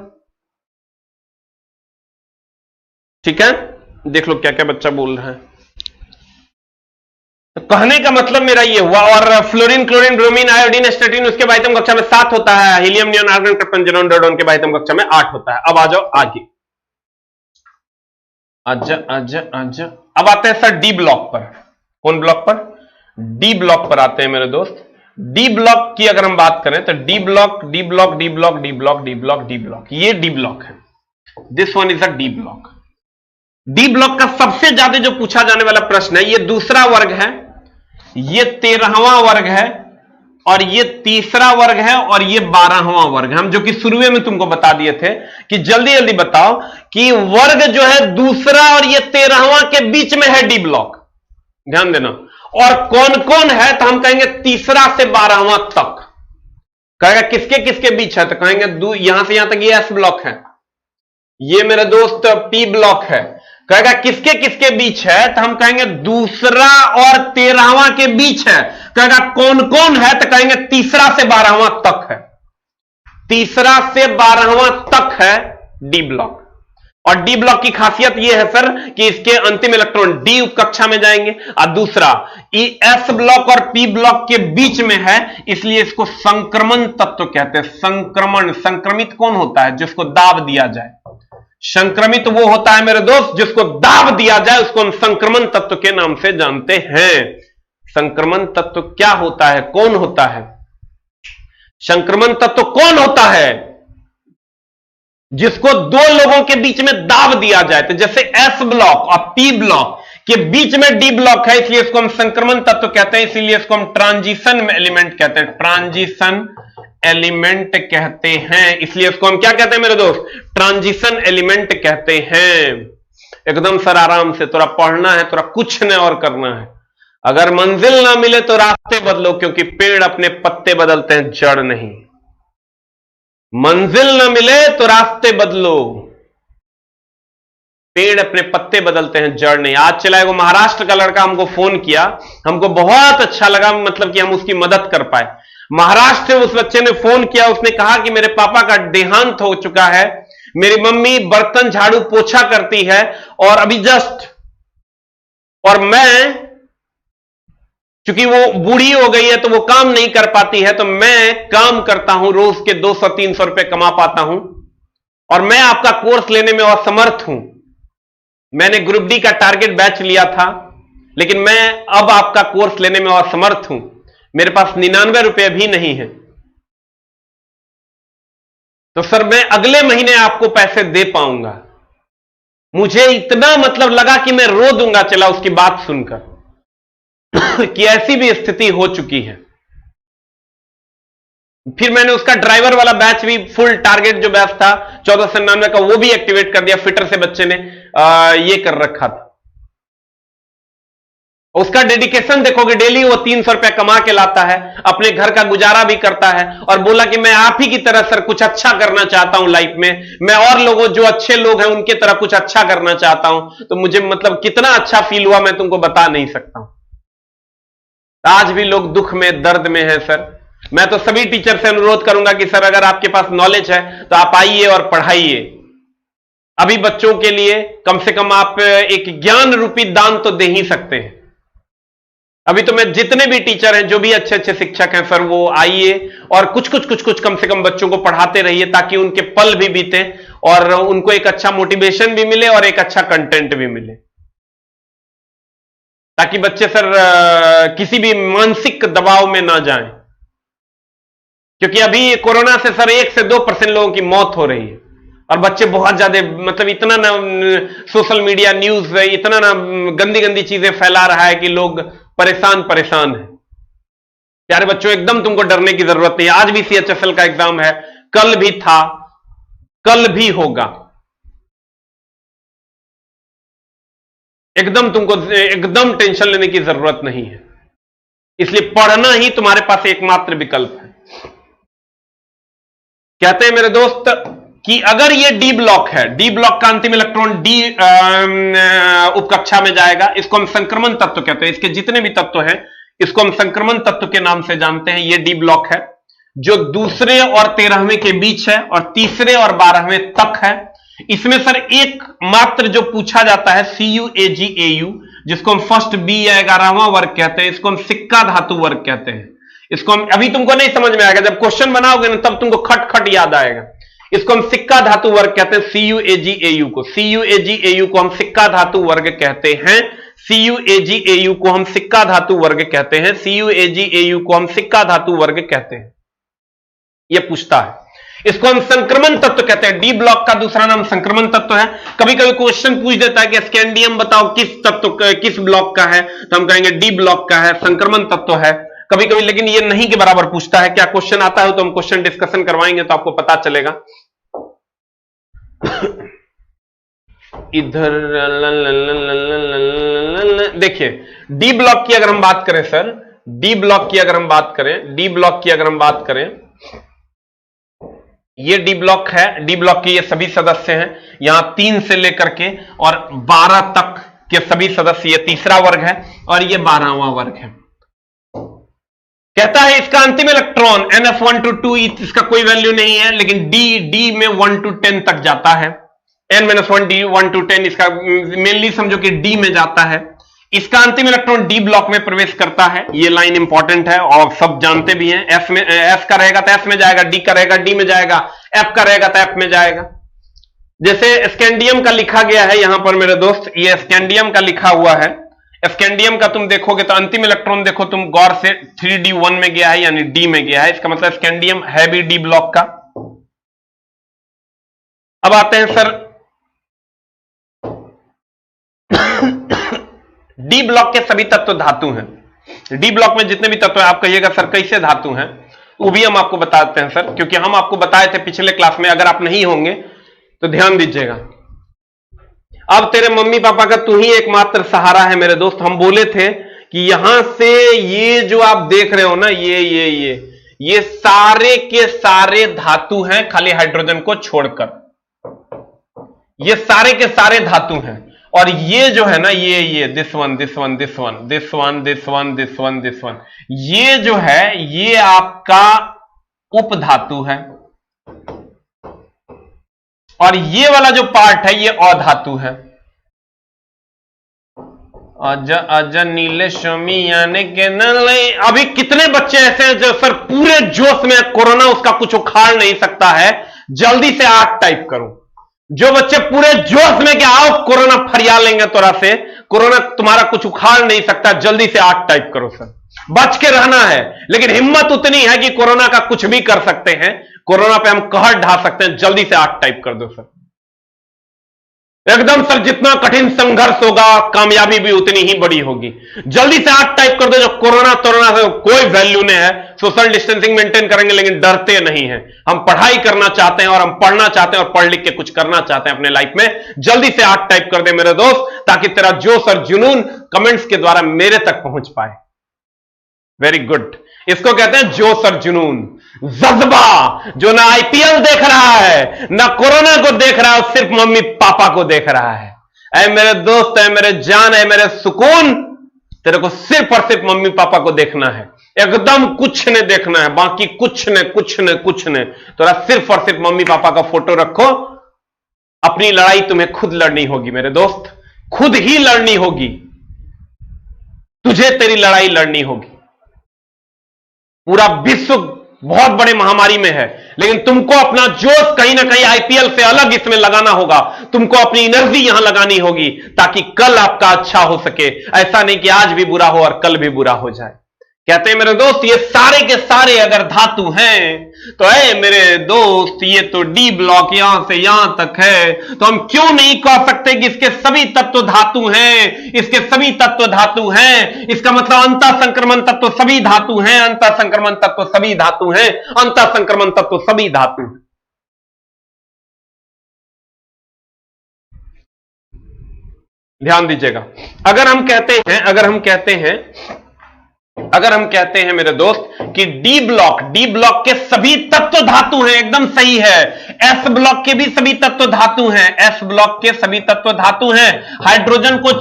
ठीक है, देख लो क्या क्या बच्चा बोल रहा है। तो कहने का मतलब मेरा ये हुआ। और फ्लोरीन, क्लोरीन, ब्रोमीन, आयोडीन, एस्टेटिन उसके बाह्यतम कक्षा में 7 होता है। हीलियम, नियॉन, आर्गन, कृप्टन, ज़ीरॉन, रेडॉन के बाह्यतम कक्षा में 8 होता है। अब आ जाओ आगे, आजा। अब आते हैं सर डी ब्लॉक पर। कौन ब्लॉक पर? डी ब्लॉक पर आते हैं मेरे दोस्त। डी ब्लॉक की अगर हम बात करें तो D block, D block, D block, D block, D block, D block, ये डी ब्लॉक है। This one is a D block. D block का सबसे ज्यादा जो पूछा जाने वाला प्रश्न है, ये दूसरा वर्ग है, ये 13वां वर्ग है, और ये तीसरा वर्ग है, और ये 12वां वर्ग है। हम जो कि शुरू में तुमको बता दिए थे कि जल्दी जल्दी बताओ कि वर्ग जो है दूसरा और ये 13वां के बीच में है डी ब्लॉक, ध्यान देना। और कौन कौन है तो हम कहेंगे तीसरा से 12वां तक। कहेगा किसके किसके बीच है तो कहेंगे यहां से यहां तक ये एस ब्लॉक है, ये मेरे दोस्त पी ब्लॉक है। कहेगा किसके किसके बीच है तो हम कहेंगे दूसरा और 13वां के बीच है। कहेगा कौन कौन है तो कहेंगे तीसरा से 12वां तक है, तीसरा से 12वां तक है डी ब्लॉक। और डी ब्लॉक की खासियत यह है सर कि इसके अंतिम इलेक्ट्रॉन डी उप कक्षा में जाएंगे, और दूसरा एस ब्लॉक और पी ब्लॉक के बीच में है, इसलिए इसको संक्रमण तत्व कहते हैं। संक्रमण, संक्रमित कौन होता है? जिसको दाब दिया जाए। संक्रमित वो होता है मेरे दोस्त जिसको दाब दिया जाए, उसको हम संक्रमण तत्व के नाम से जानते हैं। संक्रमण तत्व क्या होता है? कौन होता है? संक्रमण तत्व कौन होता है? जिसको दो लोगों के बीच में दाब दिया जाए। तो जैसे एस ब्लॉक और पी ब्लॉक के बीच में डी ब्लॉक है, इसलिए इसको हम संक्रमण तत्व कहते हैं, इसीलिए इसको हम ट्रांजिशन एलिमेंट कहते हैं, ट्रांजिशन एलिमेंट कहते हैं। इसलिए इसको हम क्या कहते हैं मेरे दोस्त? ट्रांजिशन एलिमेंट कहते हैं। एकदम सर आराम से, थोड़ा पढ़ना है, थोड़ा कुछ नहीं और करना है। अगर मंजिल ना मिले तो रास्ते बदलो, क्योंकि पेड़ अपने पत्ते बदलते हैं, जड़ नहीं। मंजिल ना मिले तो रास्ते बदलो, पेड़ अपने पत्ते बदलते हैं, जड़ नहीं। आज चला वो महाराष्ट्र का लड़का हमको फोन किया, हमको बहुत अच्छा लगा, मतलब कि हम उसकी मदद कर पाए। महाराष्ट्र से उस बच्चे ने फोन किया, उसने कहा कि मेरे पापा का देहांत हो चुका है, मेरी मम्मी बर्तन झाड़ू पोछा करती है और अभी जस्ट, और मैं क्योंकि वो बूढ़ी हो गई है तो वो काम नहीं कर पाती है, तो मैं काम करता हूं, रोज के 200-300 रुपए कमा पाता हूं और मैं आपका कोर्स लेने में असमर्थ हूं। मैंने ग्रुप डी का टारगेट बैच लिया था, लेकिन मैं अब आपका कोर्स लेने में असमर्थ हूं, मेरे पास 99 रुपए भी नहीं है। तो सर मैं अगले महीने आपको पैसे दे पाऊंगा। मुझे इतना मतलब लगा कि मैं रो दूंगा चला उसकी बात सुनकर कि ऐसी भी स्थिति हो चुकी है। फिर मैंने उसका ड्राइवर वाला बैच भी, फुल टारगेट जो बैच था 1499 का, वो भी एक्टिवेट कर दिया। फिटर से बच्चे ने ये कर रखा था। उसका डेडिकेशन देखोगे, डेली वो 300 रुपया कमा के लाता है, अपने घर का गुजारा भी करता है, और बोला कि मैं आप ही की तरह सर कुछ अच्छा करना चाहता हूं लाइफ में, मैं और लोगों जो अच्छे लोग हैं उनके तरह कुछ अच्छा करना चाहता हूं। तो मुझे मतलब कितना अच्छा फील हुआ मैं तुमको बता नहीं सकता हूं। आज भी लोग दुख में, दर्द में हैं सर। मैं तो सभी टीचर से अनुरोध करूंगा कि सर अगर आपके पास नॉलेज है तो आप आइए और पढ़ाइए। अभी बच्चों के लिए कम से कम आप एक ज्ञान रूपी दान तो दे ही सकते हैं। अभी तो मैं जितने भी टीचर हैं, जो भी अच्छे अच्छे शिक्षक हैं सर, वो आइए और कुछ कम से कम बच्चों को पढ़ाते रहिए, ताकि उनके पल भी बीते और उनको एक अच्छा मोटिवेशन भी मिले और एक अच्छा कंटेंट भी मिले, ताकि बच्चे सर किसी भी मानसिक दबाव में ना जाएं। क्योंकि अभी कोरोना से सर 1 से 2% लोगों की मौत हो रही है, और बच्चे बहुत ज्यादा, मतलब इतना ना सोशल मीडिया न्यूज इतना ना गंदी गंदी चीजें फैला रहा है कि लोग परेशान हैं। प्यारे बच्चों, एकदम तुमको डरने की जरूरत नहीं। आज भी CHSL का एग्जाम है, कल भी था, कल भी होगा। एकदम टेंशन लेने की जरूरत नहीं है। इसलिए पढ़ना ही तुम्हारे पास एकमात्र विकल्प है। कहते हैं मेरे दोस्त कि अगर ये डी ब्लॉक है, डी ब्लॉक का अंतिम इलेक्ट्रॉन डी उपकक्षा में जाएगा, इसको हम संक्रमण तत्व कहते हैं। इसके जितने भी तत्व हैं इसको हम संक्रमण तत्व के नाम से जानते हैं। ये डी ब्लॉक है जो दूसरे और 13वें के बीच है और तीसरे और 12वें तक है। इसमें सर एक मात्र जो पूछा जाता है CuAgAu, जिसको हम फर्स्ट बी या 11वां वर्ग कहते हैं, इसको हम सिक्का धातु वर्ग कहते हैं। इसको हम, अभी तुमको नहीं समझ में आएगा, जब क्वेश्चन बनाओगे ना तब तुमको खट याद आएगा। इसको हम सिक्का धातु वर्ग कहते हैं, CuAgAu को। CuAgAu को हम सिक्का धातु वर्ग कहते हैं। CuAgAu को हम सिक्का धातु वर्ग कहते हैं। CuAgAu को हम सिक्का धातु वर्ग कहते हैं। यह पूछता है। इसको हम संक्रमण तत्व कहते हैं। डी ब्लॉक का दूसरा नाम संक्रमण तत्व है। कभी कभी क्वेश्चन पूछ देता है कि स्कैंडियम बताओ किस तत्व, किस ब्लॉक का है, तो हम कहेंगे डी ब्लॉक का है, संक्रमण तत्व है कभी कभी। लेकिन ये नहीं के बराबर पूछता है। क्या क्वेश्चन आता है तो हम क्वेश्चन डिस्कशन करवाएंगे तो आपको पता चलेगा। इधर देखिए, डी ब्लॉक की अगर हम बात करें सर, डी ब्लॉक की अगर हम बात करें, डी ब्लॉक की अगर हम बात करें, ये डी ब्लॉक है। डी ब्लॉक के ये सभी सदस्य हैं, यहां 3 से लेकर के और 12 तक के सभी सदस्य, ये तीसरा वर्ग है और ये 12वां वर्ग है। कहता है इसका अंतिम इलेक्ट्रॉन NF1 to 2, इसका कोई वैल्यू नहीं है, लेकिन डी में 1 to 10 तक जाता है। N-1 D 1 to 10, इसका मेनली समझो कि डी में जाता है। इसका अंतिम इलेक्ट्रॉन डी ब्लॉक में प्रवेश करता है। ये लाइन इंपॉर्टेंट है और सब जानते भी हैं। एस में, एस का रहेगा तो एस में जाएगा, डी का रहेगा डी में जाएगा, एफ का रहेगा तो एफ में जाएगा। जैसे स्कैंडियम का लिखा गया है यहां पर मेरे दोस्त, ये स्कैंडियम का लिखा हुआ है। स्कैंडियम का तुम देखोगे तो अंतिम इलेक्ट्रॉन देखो तुम गौर से, 3D1 में गया है, यानी डी में गया है। इसका मतलब स्कैंडियम है भी डी ब्लॉक का। अब आते हैं सर डी ब्लॉक के सभी तत्व धातु हैं। डी ब्लॉक में जितने भी तत्व हैं, आप कहिएगा सर कैसे धातु हैं, वो भी हम आपको बताते हैं सर, क्योंकि हम आपको बताए थे पिछले क्लास में। अगर आप नहीं होंगे तो ध्यान दीजिएगा। अब तेरे मम्मी पापा का तू ही एकमात्र सहारा है मेरे दोस्त। हम बोले थे कि यहां से ये जो आप देख रहे हो ना, ये सारे के सारे धातु हैं, खाली हाइड्रोजन को छोड़कर। ये सारे के सारे धातु हैं। और ये जो है ना, ये दिस वन, ये जो है, ये आपका उपधातु है। और ये वाला जो पार्ट है, ये अधातु है। अज नीले शमी यानी के नले। अभी कितने बच्चे ऐसे हैं जो सर पूरे जोश में कोरोना उसका कुछ उखाड़ नहीं सकता है, जल्दी से 8 टाइप करो। जो बच्चे पूरे जोश में कि आओ कोरोना फरिया लेंगे तोरा से, कोरोना तुम्हारा कुछ उखाड़ नहीं सकता, जल्दी से 8 टाइप करो सर। बच के रहना है, लेकिन हिम्मत उतनी है कि कोरोना का कुछ भी कर सकते हैं, कोरोना पे हम कहर ढा सकते हैं। जल्दी से 8 टाइप कर दो सर। एकदम सर, जितना कठिन संघर्ष होगा कामयाबी भी उतनी ही बड़ी होगी। जल्दी से 8 टाइप कर दो। जो कोरोना से कोई वैल्यू नहीं है, सोशल डिस्टेंसिंग मेंटेन करेंगे लेकिन डरते नहीं हैं। हम पढ़ाई करना चाहते हैं और हम पढ़ना चाहते हैं और पढ़ लिख के कुछ करना चाहते हैं अपने लाइफ में। जल्दी से 8 टाइप कर दे मेरे दोस्त, ताकि तेरा जोश और जुनून कमेंट्स के द्वारा मेरे तक पहुंच पाए। Very good. इसको कहते हैं जोश और जुनून, जज्बा, जो ना आईपीएल देख रहा है, ना कोरोना को देख रहा है, सिर्फ मम्मी पापा को देख रहा है। ऐ मेरे दोस्त, ऐ मेरे जान, ऐ मेरे सुकून, तेरे को सिर्फ और सिर्फ मम्मी पापा को देखना है। एकदम कुछ ने देखना है, बाकी कुछ ने। तोरा सिर्फ और सिर्फ मम्मी पापा का फोटो रखो। अपनी लड़ाई तुम्हें खुद लड़नी होगी मेरे दोस्त, खुद ही लड़नी होगी। तुझे तेरी लड़ाई लड़नी होगी। पूरा विश्व बहुत बड़े महामारी में है, लेकिन तुमको अपना जोश कहीं ना कहीं आईपीएल से अलग इसमें लगाना होगा। तुमको अपनी एनर्जी यहां लगानी होगी, ताकि कल आपका अच्छा हो सके। ऐसा नहीं कि आज भी बुरा हो और कल भी बुरा हो जाए। कहते हैं मेरे दोस्त, ये सारे के सारे अगर धातु हैं, तो ऐ मेरे दोस्त, ये तो डी ब्लॉक यहां से यहां तक है, तो हम क्यों नहीं कह सकते कि इसके सभी तत्व धातु हैं, इसके सभी तत्व धातु हैं। इसका मतलब अंतः संक्रमण तत्व सभी धातु हैं, अंतः संक्रमण तत्व सभी धातु हैं, अंतः संक्रमण तत्व सभी धातु हैं। ध्यान दीजिएगा। अगर हम कहते हैं मेरे दोस्त कि डी ब्लॉक के सभी तत्व धातु हैं, एकदम सही है। एस ब्लॉक के भी सभी तत्व धातु हैं, एस ब्लॉक के सभी तत्व धातु हैं। हाइड्रोजन को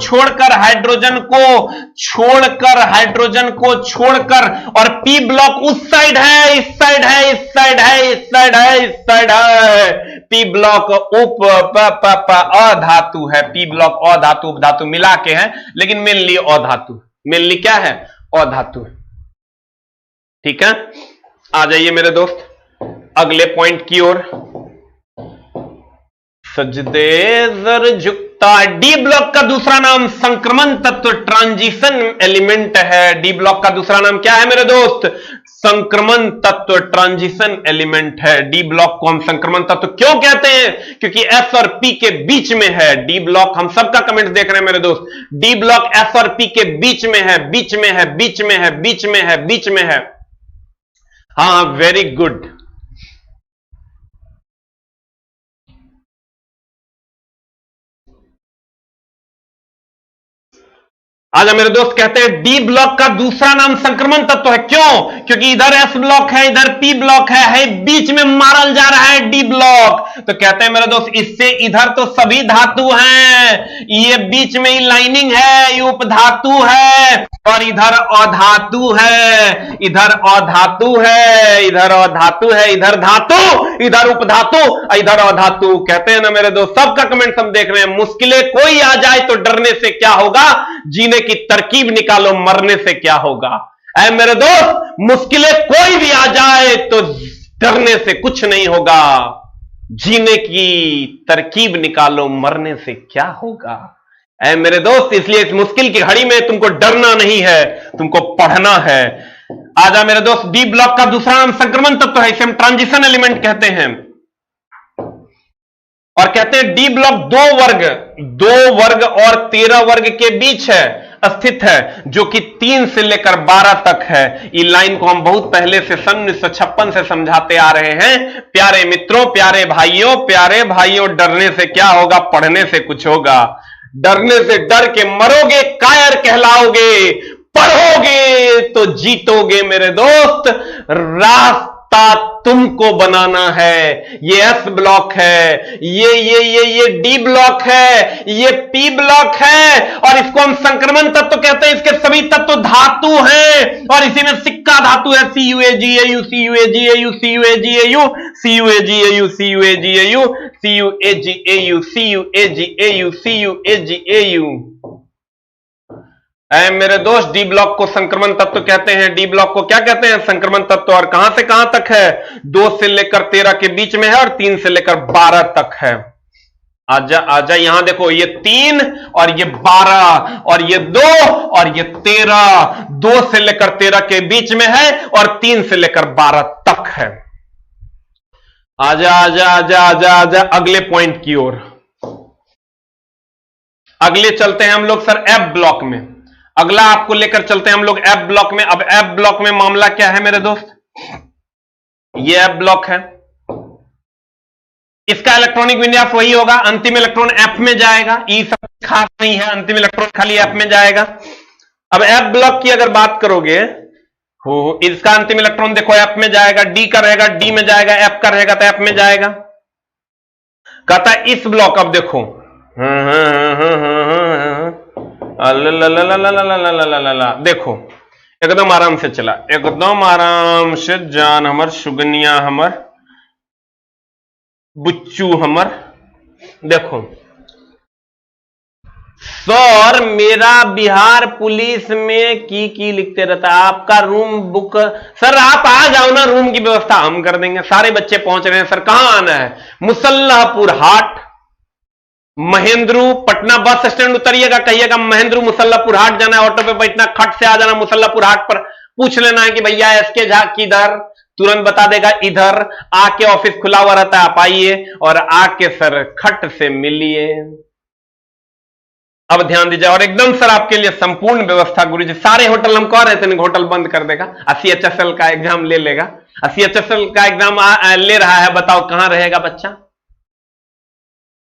छोड़कर और पी ब्लॉक उस साइड है, इस साइड है। पी ब्लॉक अधातु है, पी ब्लॉक अधातु उपधातु मिला के है, लेकिन मेनली अधातु, मेनली क्या है, अधातु। ठीक है, आ जाइए मेरे दोस्त अगले पॉइंट की ओर। सजदे जर झुकता। डी ब्लॉक का दूसरा नाम संक्रमण तत्व, ट्रांजिशन एलिमेंट है। डी ब्लॉक का दूसरा नाम क्या है मेरे दोस्त, संक्रमण तत्व, ट्रांजिशन एलिमेंट है। डी ब्लॉक को हम संक्रमण तत्व क्यों कहते हैं, क्योंकि एस और पी के बीच में है। डी ब्लॉक, हम सबका कमेंट देख रहे हैं मेरे दोस्त, डी ब्लॉक एस और पी के बीच में है। हाँ, वेरी गुड। आजा मेरे दोस्त, कहते हैं डी ब्लॉक का दूसरा नाम संक्रमण तत्व है। क्यों, क्योंकि इधर एस ब्लॉक है, इधर पी ब्लॉक है, बीच में मारल जा रहा है डी ब्लॉक। तो कहते हैं मेरे दोस्त, इससे इधर तो सभी धातु हैं, ये बीच में ही लाइनिंग है, ये उपधातु है, और इधर अधातु है, इधर धातु, इधर धातु, इधर उपधातु, इधर अधातु। कहते हैं ना मेरे दोस्त, सबका कमेंट हम देख रहे हैं। मुश्किलें कोई आ जाए तो डरने से क्या होगा, जीने की तरकीब निकालो, मरने से क्या होगा। ऐ मेरे दोस्त, मुश्किलें कोई भी आ जाए तो डरने से कुछ नहीं होगा, जीने की तरकीब निकालो, मरने से क्या होगा। ऐ मेरे दोस्त, इसलिए इस मुश्किल की घड़ी में तुमको डरना नहीं है, तुमको पढ़ना है। आजा मेरे दोस्त, डी ब्लॉक का दूसरा नाम संक्रमण तत्व है, इसे हम ट्रांजिशन एलिमेंट कहते हैं। और कहते हैं डी ब्लॉक 2 वर्ग और 13 वर्ग के बीच है। स्थित है, जो कि 3 से लेकर 12 तक है। ये लाइन को हम बहुत पहले से सन 1956 से समझाते आ रहे हैं। प्यारे मित्रों, प्यारे भाइयों, डरने से क्या होगा, पढ़ने से कुछ होगा। डरने से डर के मरोगे, कायर कहलाओगे, पढ़ोगे तो जीतोगे मेरे दोस्त। रास्ता तुमको बनाना है। ये एस ब्लॉक है, ये डी ब्लॉक है, ये पी ब्लॉक है, और इसको हम संक्रमण तत्व कहते हैं। इसके सभी तत्व धातु हैं, और इसी में सिक्का धातु है। CuAgAu, CuAgAu, CuAgAu, CuAgAu, CuAgAu, CuAgAu, CuAgAu, CuAgAu। मेरे दोस्त, डी ब्लॉक को संक्रमण तत्व कहते हैं। डी ब्लॉक को क्या कहते हैं, संक्रमण तत्व। और कहां से कहां तक है, 2 से लेकर 13 के बीच में है, और 3 से लेकर 12 तक है। आजा आजा, यहां देखो, ये 3 और ये 12 और ये 2 और ये 13, 2 से लेकर 13 के बीच में है, और 3 से लेकर 12 तक है। आजा आजा आजा आजा आजा अगले पॉइंट की ओर। अगले चलते हैं हम लोग सर एफ ब्लॉक में। अगला आपको लेकर चलते हैं हम लोग एफ ब्लॉक में। अब एफ ब्लॉक में मामला क्या है मेरे दोस्त, ये एफ ब्लॉक है। इसका इलेक्ट्रॉनिक विन्यास वही होगा, अंतिम इलेक्ट्रॉन एफ में जाएगा। ई सब खास नहीं है, अंतिम इलेक्ट्रॉन खाली एफ में जाएगा। अब एफ ब्लॉक की अगर बात करोगे, हो इसका अंतिम इलेक्ट्रॉन देखो एफ में जाएगा, डी का रहेगा डी में जाएगा, एफ का रहेगा तो एफ में जाएगा। कहता है इस ब्लॉक, अब देखो देखो, एकदम आराम से चला, एकदम आराम से जान हमर, सुगनिया हमर, बुच्चू हमर। देखो सर, मेरा बिहार पुलिस में की लिखते रहता है, आपका रूम बुक। सर आप आ जाओ ना, रूम की व्यवस्था हम कर देंगे। सारे बच्चे पहुंच रहे हैं सर, कहां आना है, मुसल्लापुर हाट, महेंद्रू, पटना बस स्टैंड उतरिएगा, कहिएगा महेंद्रू मुसल्लापुर हाट जाना है, ऑटो पे बैठना, खट से आ जाना मुसल्लापुर हाट पर। पूछ लेना है कि भैया एसके झा किधर, तुरंत बता देगा इधर। आके ऑफिस खुला हुआ रहता है, आप आइए और आके सर खट से मिलिए। अब ध्यान दीजिए, और एकदम सर आपके लिए संपूर्ण व्यवस्था गुरुजी। सारे होटल हम कह रहे थे होटल बंद कर देगा। CHSL का एग्जाम ले लेगा, CHSL का एग्जाम ले रहा है, बताओ कहां रहेगा बच्चा।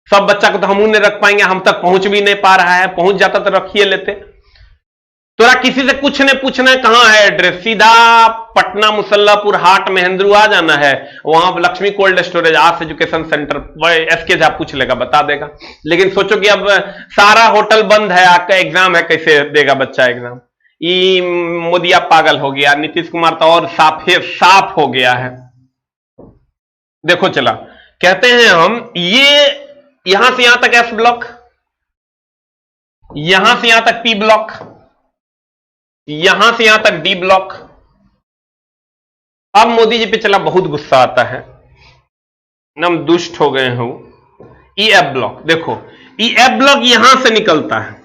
सब बच्चा को तो हम नहीं रख पाएंगे, हम तक पहुंच भी नहीं पा रहा है, पहुंच जाता तो रखिए लेते। तोरा किसी से कुछ नहीं पूछना है कहां है एड्रेस, सीधा पटना मुसल्लापुर हाट महेंद्रू आ जाना है। वहां Lakshmi cold storage, arts education centre, S K Jha पूछ लेगा, बता देगा। लेकिन सोचो कि अब सारा होटल बंद है, आपका एग्जाम है, कैसे देगा बच्चा एग्जाम। ये मोदिया पागल हो गया, नीतीश कुमार तो और साफ हो गया है। देखो चला, कहते हैं हम ये यहां से यहां तक एस ब्लॉक, यहां से यहां तक पी ब्लॉक, यहां से यहां तक डी ब्लॉक। अब मोदी जी पे चला बहुत गुस्सा आता है, हम दुष्ट हो गए हो। ई एफ ब्लॉक देखो, ई एफ ब्लॉक यहां से निकलता है,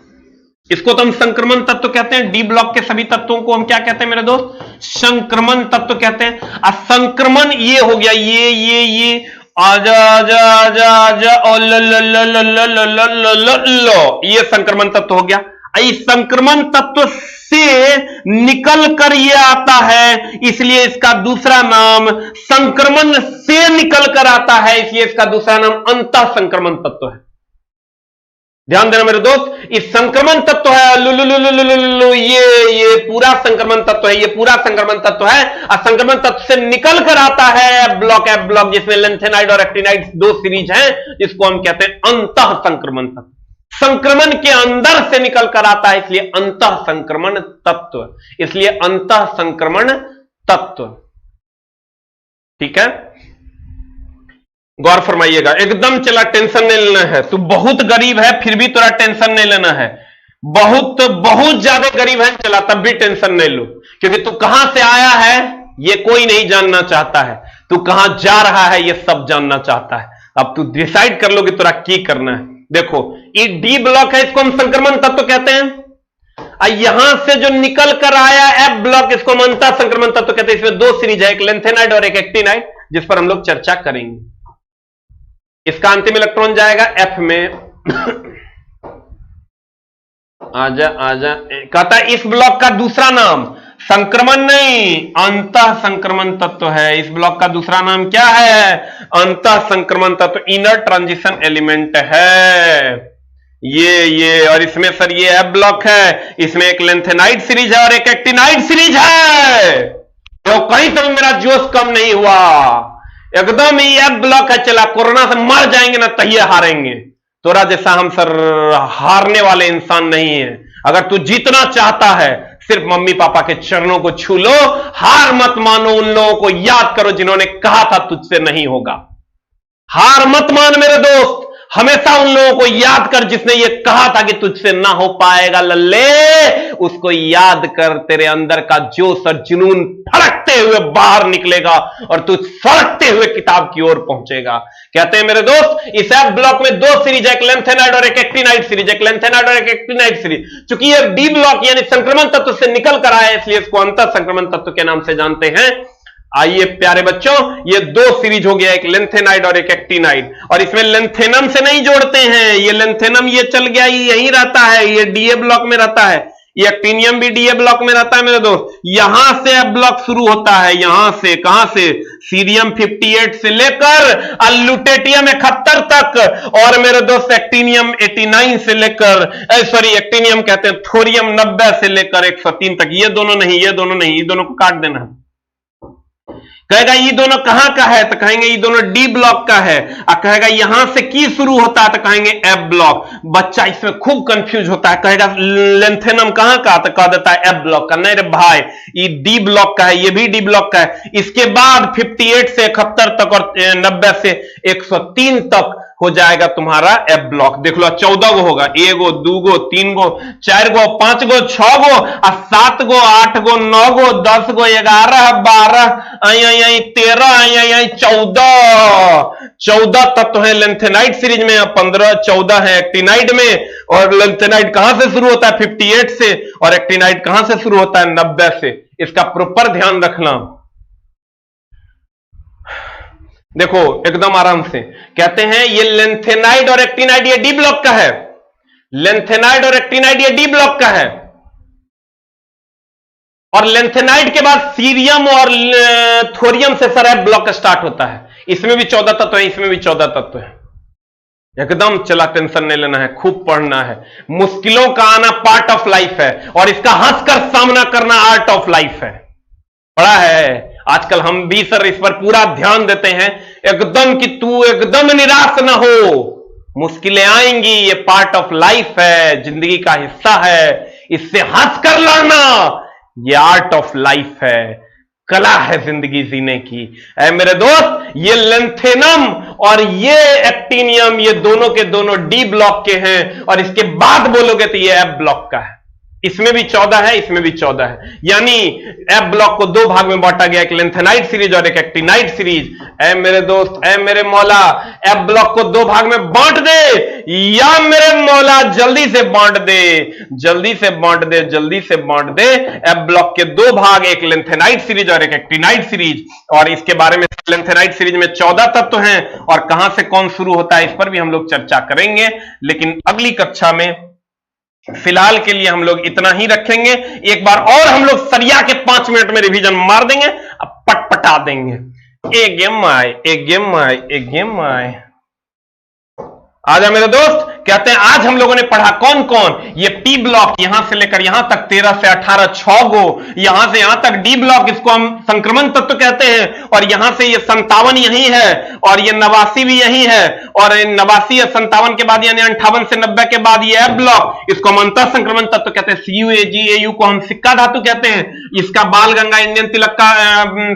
इसको तो हम संक्रमण तत्व कहते हैं। डी ब्लॉक के सभी तत्वों को हम क्या कहते हैं मेरे दोस्त, संक्रमण तत्व कहते हैं। संक्रमण ये हो गया, ये आजा आजा आजा आजा ओ लो, ये संक्रमण तत्व हो गया। इस संक्रमण तत्व से निकल कर ये आता है, इसलिए इसका दूसरा नाम संक्रमण से निकल कर आता है, इसलिए इसका दूसरा नाम अंतः संक्रमण तत्व है। ध्यान देना मेरे दोस्त, इस संक्रमण तत्व है ये पूरा संक्रमण तत्व है, ये पूरा संक्रमण तत्व है। और संक्रमण तत्व से निकल कर आता है एफ ब्लॉक, जिसमें लेंथेनाइड और एक्टिनाइड 2 सीरीज हैं, जिसको हम कहते हैं अंतः संक्रमण तत्व। संक्रमण के अंदर से निकल कर आता है, इसलिए अंतः संक्रमण तत्व, इसलिए अंतः संक्रमण तत्व। ठीक है, गौर फरमाइएगा, एकदम चला, टेंशन नहीं लेना है। तू बहुत गरीब है फिर भी तुरा टेंशन नहीं लेना है, बहुत ज्यादा गरीब है चला तब भी टेंशन नहीं लो, क्योंकि तू कहां से आया है ये कोई नहीं जानना चाहता है, तू कहां जा रहा है ये सब जानना चाहता है। अब तू डिसाइड कर लो कि तुरा क्या करना है। देखो ये डी ब्लॉक है, इसको हम संक्रमण तत्व कहते हैं। यहां से जो निकल कर आया एफ ब्लॉक, इसको हम अंतः संक्रमण तत्व कहते हैं। इसमें 2 सीरीज है, एक लेंथेनाइड और एक एक्टिनाइड, जिस पर हम लोग चर्चा करेंगे। इसका अंतिम इलेक्ट्रॉन जाएगा एफ में, आजा आजा, कहता है इस ब्लॉक का दूसरा नाम संक्रमण नहीं, अंतः संक्रमण तत्व है। इस ब्लॉक का दूसरा नाम क्या है? अंतः संक्रमण तत्व, इनर ट्रांजिशन एलिमेंट है ये। और इसमें सर ये एफ ब्लॉक है, इसमें एक लेंथेनाइड सीरीज है और एक एक्टिनाइड सीरीज है। तो कहीं तो मेरा जोश कम नहीं हुआ, एकदम ही एफ ब्लॉक है। चला कोरोना से मर जाएंगे ना तहिए हारेंगे। तोरा जैसा हम सर हारने वाले इंसान नहीं है। अगर तू जीतना चाहता है सिर्फ मम्मी पापा के चरणों को छू लो, हार मत मानो। उन लोगों को याद करो जिन्होंने कहा था तुझसे नहीं होगा। हार मत मान मेरे दोस्त, हमेशा उन लोगों को याद कर जिसने ये कहा था कि तुझसे ना हो पाएगा लल्ले। उसको याद कर, तेरे अंदर का जोश और जुनून फड़कते हुए बाहर निकलेगा और तू फड़कते हुए किताब की ओर पहुंचेगा। कहते हैं मेरे दोस्त, इस एफ ब्लॉक में दो सीरीज है, एक लेंथेनाइड और एक एक्टिनाइड सीरीज, एक लेंथेनाइड और एक एक्टिनाइड सीरीज। चूंकि ये डी ब्लॉक यानी संक्रमण तत्व से निकल कर आया इसलिए इसको अंतर संक्रमण तत्व के नाम से जानते हैं। आइए प्यारे बच्चों, ये दो सीरीज हो गया, एक लेंथेनाइड और एक एक्टिनाइड। और इसमें लेंथेनम से नहीं जोड़ते हैं, ये लेंथेनम ये चल गया, ये यहीं रहता है, ये डीए ब्लॉक में रहता है। ये एक्टिनियम भी डीए ब्लॉक में रहता है मेरे दोस्त। यहां से एफ ब्लॉक शुरू होता है, यहां से, कहां से? सीरियम 58 से लेकर लुटेटियम 71 तक। और मेरे दोस्त एक्टिनियम 89 से लेकर, सॉरी एक्टिनियम कहते हैं, थोरियम 90 से लेकर 103 तक। ये दोनों नहीं, ये दोनों नहीं, ये दोनों को काट देना। कहेगा ये दोनों कहां का है? तो कहेंगे ये दोनों डी ब्लॉक का है। और कहेगा यहां से की शुरू होता है? तो कहेंगे एफ ब्लॉक। बच्चा इसमें खूब कंफ्यूज होता है, कहेगा लेंथेनम कहां का? तो कह देता है एफ ब्लॉक का। नहीं रे भाई, ये डी ब्लॉक का है, ये भी डी ब्लॉक का है। इसके बाद 58 से 71 तक और 90 से 103 तक हो जाएगा तुम्हारा एफ ब्लॉक। देख लो 14 गो होगा, 1 गो 2 गो 3 गो 4 गो 5 गो 6 गो 7 गो 8 गो 9 गो 10 गो 11 12 13 14 तत्व है लेंथेनाइड सीरीज में, 15 14 है एक्टिनाइड में। और लेंथेनाइड कहां से शुरू होता है? 58 से। और एक्टिनाइड कहां से शुरू होता है? 90 से। इसका प्रॉपर ध्यान रखना। देखो एकदम आराम से कहते हैं, ये लेंथेनाइड और एक्टिनाइड ये डी ब्लॉक का है। लेंथेनाइड और एक्टिनाइड ये डी ब्लॉक का है। और लेंथेनाइड के बाद सीरियम और थोरियम से सर एफ ब्लॉक स्टार्ट होता है। इसमें भी 14 तत्व है, इसमें भी 14 तत्व है। एकदम चला, टेंशन नहीं लेना है, खूब पढ़ना है। मुश्किलों का आना पार्ट ऑफ लाइफ है और इसका हंसकर सामना करना आर्ट ऑफ लाइफ है। पढ़ा है आजकल हम भी सर इस पर पूरा ध्यान देते हैं, एकदम कि तू एकदम निराश ना हो। मुश्किलें आएंगी, ये पार्ट ऑफ लाइफ है, जिंदगी का हिस्सा है। इससे हंसकर लड़ना ये आर्ट ऑफ लाइफ है, कला है जिंदगी जीने की। ऐ मेरे दोस्त, ये लेंथेनम और ये एक्टिनियम ये दोनों के दोनों डी ब्लॉक के हैं। और इसके बाद बोलोगे तो ये एफ ब्लॉक का है। इसमें भी 14 है, इसमें भी 14 है। यानी एफ ब्लॉक को दो भाग में बांटा गया, एक लेंथेनाइड सीरीज और एक एक्टिनाइड सीरीज। ऐ मेरे दोस्त, ऐ मेरे मौला, एफ ब्लॉक को दो भाग में बांट दे, या मेरे मौला जल्दी से बांट दे, जल्दी से बांट दे, जल्दी से बांट दे। एफ ब्लॉक के दो भाग, एक लेंथेनाइड सीरीज और एक एक्टिनाइड सीरीज। और इसके बारे में लेंथेनाइड सीरीज में 14 तत्व हैं और कहां से कौन शुरू होता है इस पर भी हम लोग चर्चा करेंगे, लेकिन अगली कक्षा में। फिलहाल के लिए हम लोग इतना ही रखेंगे। एक बार और हम लोग सरिया के 5 मिनट में रिवीजन मार देंगे, अब पटपटा देंगे। एक गेम आए, एक गेम आए, एक गेम आए। आजा मेरे दोस्त, कहते हैं आज हम लोगों ने पढ़ा कौन कौन? ये पी ब्लॉक यहां से लेकर यहां तक 13 से 18 6 गो, यहां से यहां तक डी ब्लॉक, इसको हम संक्रमण तत्व कहते हैं। और यहां से ये 57 यही है और ये 89 भी यही है। और 89 या 57 के बाद यानी 58 से 90 के बाद ये एफ ब्लॉक, इसको हम अंतर संक्रमण तत्व कहते हैं। CuAgAu को हम सिक्का धातु कहते हैं। इसका बाल गंगा इंडियन तिलक का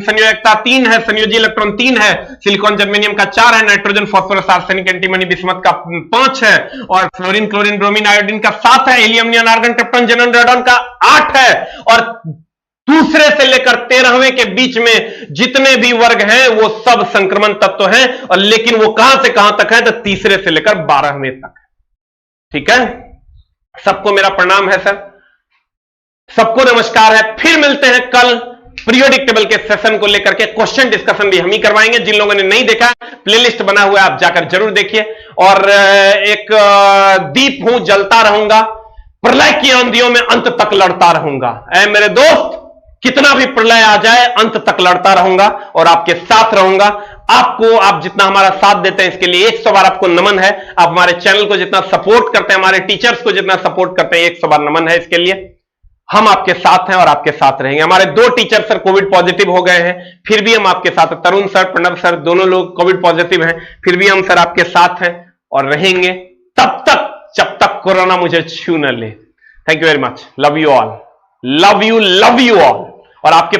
संयोजकता 3 है, संयोजी इलेक्ट्रॉन 3 है, सिलिकॉन जर्मेनियम का 4 है, nitrogen phosphorus arsenic antimony bismuth का 5 है, और फ्लोरीन क्लोरीन ब्रोमीन आयोडीन का 7 है, helium neon argon krypton xenon radon का 8 है। और दूसरे से लेकर 13वें के बीच में जितने भी वर्ग हैं वो सब संक्रमण तत्व हैं। और लेकिन वो कहां से कहां तक है? तो तीसरे से लेकर 12वें तक। ठीक है, सबको मेरा प्रणाम है सर, सबको नमस्कार है। फिर मिलते हैं कल पीरियोडिक टेबल के सेशन को लेकर के। क्वेश्चन डिस्कशन भी हम ही करवाएंगे। जिन लोगों ने नहीं देखा, प्लेलिस्ट बना हुआ है, आप जाकर जरूर देखिए। और एक दीप हूं, जलता रहूंगा, प्रलय की आंधियों में अंत तक लड़ता रहूंगा। ऐ मेरे दोस्त, कितना भी प्रलय आ जाए अंत तक लड़ता रहूंगा और आपके साथ रहूंगा। आप जितना हमारा साथ देते हैं इसके लिए 100 बार आपको नमन है। आप हमारे चैनल को जितना सपोर्ट करते हैं, हमारे टीचर्स को जितना सपोर्ट करते हैं, 100 बार नमन है इसके लिए। हम आपके साथ हैं और आपके साथ रहेंगे। हमारे 2 टीचर सर कोविड पॉजिटिव हो गए हैं, फिर भी हम आपके साथ हैं। तरुण सर, प्रणव सर, दोनों लोग कोविड पॉजिटिव हैं, फिर भी हम सर आपके साथ हैं और रहेंगे तब तक जब तक कोरोना मुझे छू न ले। Thank you very much. Love you all, love you all. और आपके